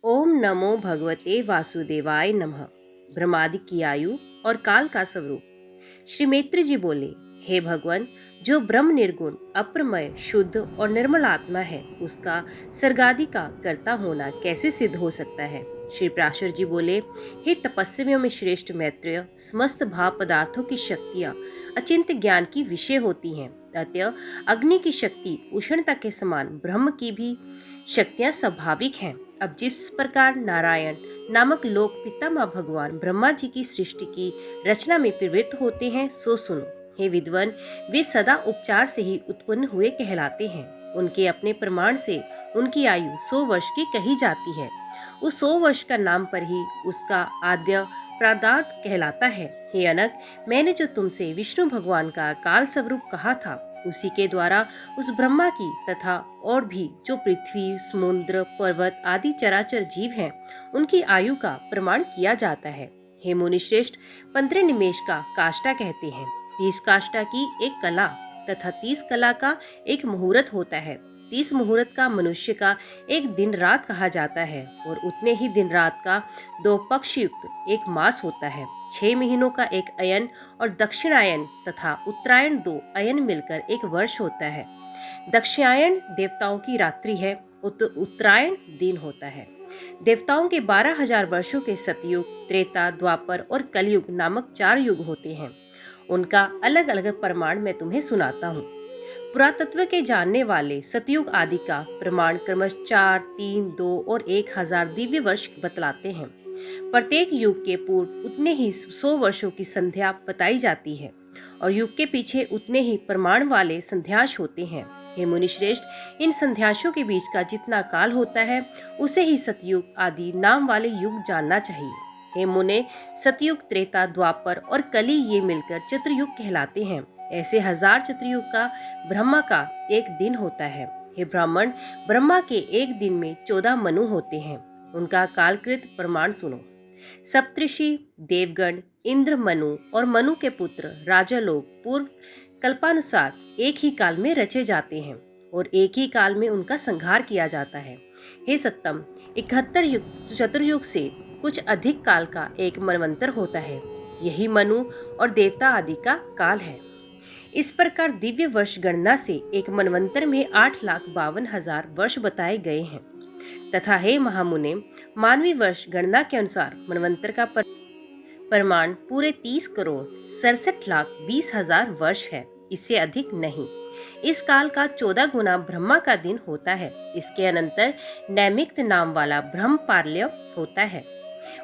ओम नमो भगवते वासुदेवाय नमः। ब्रह्मादि की आयु और काल का स्वरूप। श्री मित्र जी बोले, हे भगवान, जो ब्रह्म निर्गुण अप्रमय शुद्ध और निर्मल आत्मा है, उसका सर्गादि का कर्ता होना कैसे सिद्ध हो सकता है। श्री प्राशर जी बोले, हे तपस्वियों में श्रेष्ठ मैत्रेय, समस्त भाव पदार्थों की शक्तियाँ अचिंत ज्ञान की विषय होती हैं। अतः अग्नि की शक्ति उष्णता के समान ब्रह्म की भी शक्तियाँ स्वाभाविक हैं। अब जिस प्रकार नारायण नामक लोक पितामह भगवान ब्रह्मा जी की सृष्टि की रचना में प्रवृत्त होते हैं, सो सुनो। हे विद्वान, वे सदा उपचार से ही उत्पन्न हुए कहलाते हैं। उनके अपने प्रमाण से उनकी आयु 100 वर्ष की कही जाती है। उस 100 वर्ष का नाम पर ही उसका आद्य प्रादार्थ कहलाता है। हे अनक, मैंने जो तुमसे विष्णु भगवान का काल स्वरूप कहा था, उसी के द्वारा उस ब्रह्मा की तथा और भी जो पृथ्वी समुद्र पर्वत आदि चराचर जीव हैं, उनकी आयु का प्रमाण किया जाता है। हे मुनि श्रेष्ठ, 15 निमेष का काष्ठा कहते हैं। 30 काष्ठा की एक कला तथा 30 कला का एक मुहूर्त होता है। 30 मुहूर्त का मनुष्य का एक दिन रात कहा जाता है और उतने ही दिन रात का 2 पक्ष युक्त एक मास होता है। 6 महीनों का एक अयन और दक्षिणायन तथा उत्तरायण 2 अयन मिलकर एक वर्ष होता है। दक्षिणायन देवताओं की रात्रि है, उत्तरायण दिन होता है। देवताओं के 12,000 वर्षों के सतयुग, त्रेता, द्वापर और कलयुग नामक 4 युग होते हैं। उनका अलग अलग प्रमाण मैं तुम्हें सुनाता हूँ। पुरातत्व के जानने वाले सतयुग आदि का प्रमाण क्रमश 4, 3, 2 और 1000 दिव्य वर्ष बतलाते हैं। प्रत्येक युग के पूर्व उतने ही 100 वर्षों की संध्या बताई जाती है और युग के पीछे उतने ही प्रमाण वाले संध्याश होते हैं। हे मुनि श्रेष्ठ, इन संध्याशों के बीच का जितना काल होता है, उसे ही सतयुग आदि नाम वाले युग जानना चाहिए। हे मुने, सतयुग, त्रेता, द्वापर और कली ये मिलकर चतुर्युग कहलाते हैं। ऐसे 1000 चतुर्युग का ब्रह्मा का एक दिन होता है। हे ब्राह्मण, ब्रह्मा के एक दिन में 14 मनु होते हैं। उनका कालकृत प्रमाण सुनो। सप्तऋषि, देवगण, इंद्र, मनु और मनु के पुत्र राजा लोग पूर्व कल्पानुसार एक ही काल में रचे जाते हैं और एक ही काल में उनका संहार किया जाता है। हे सत्तम, 71 युग चतुर्युग से कुछ अधिक काल का एक मनवंतर होता है। यही मनु और देवता आदि का काल है। इस प्रकार दिव्य वर्ष गणना से एक मनवंतर में 8,52,000 वर्ष बताए गए हैं तथा हे महामुने, मानवीय वर्ष गणना के अनुसार मनवंतर का प्रमाण पूरे 30,67,20,000 वर्ष है, इससे अधिक नहीं। इस काल का 14 गुना ब्रह्मा का दिन होता है। इसके अनंतर नैमित्त नाम वाला ब्रह्मपाल्य होता है।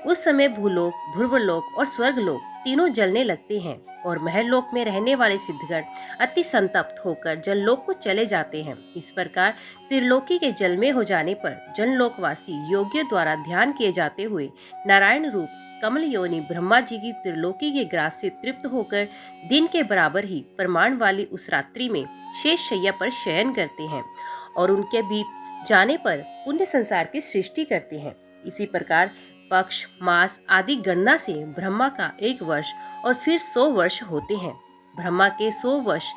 उस समय भूलोक, भुर्वलोक और स्वर्गलोक तीनों जलने लगते हैं और महरलोक में रहने वाले सिद्धगण अति संतप्त होकर जनलोक को चले जाते हैं। इस प्रकार त्रिलोकी के जल में हो जाने पर जनलोकवासी योगियों द्वारा ध्यान किए जाते हुए नारायण रूप कमल योनि ब्रह्मा जी की त्रिलोकी के ग्रास से तृप्त होकर दिन के बराबर ही प्रमाण वाली उस रात्रि में शेष शैया पर शयन करते हैं और उनके बीत जाने पर पुण्य संसार की सृष्टि करते हैं। इसी प्रकार पक्ष, मास आदि गणना से ब्रह्मा का 1 वर्ष और फिर 100 वर्ष होते हैं। ब्रह्मा के 100 वर्ष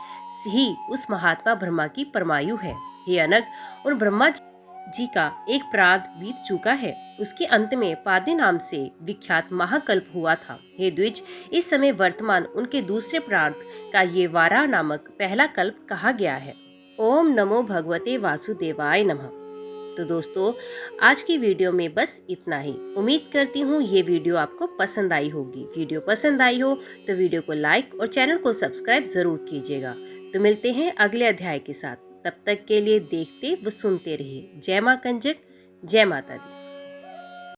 ही उस महात्मा ब्रह्मा की परमायु है। हे अनग, उन ब्रह्मा जी का एक प्रार्ध बीत चुका है। उसके अंत में पादे नाम से विख्यात महाकल्प हुआ था। हे द्विज, इस समय वर्तमान उनके दूसरे प्रार्ध का ये वाराह नामक पहला कल्प कहा गया है। ओम नमो भगवते वासुदेवाय नमः। तो दोस्तों, आज की वीडियो में बस इतना ही। उम्मीद करती हूँ ये वीडियो आपको पसंद आई होगी। वीडियो पसंद आई हो तो वीडियो को लाइक और चैनल को सब्सक्राइब जरूर कीजिएगा। तो मिलते हैं अगले अध्याय के साथ। तब तक के लिए देखते व सुनते रहिए। जय मां कंजक, जय माता दी।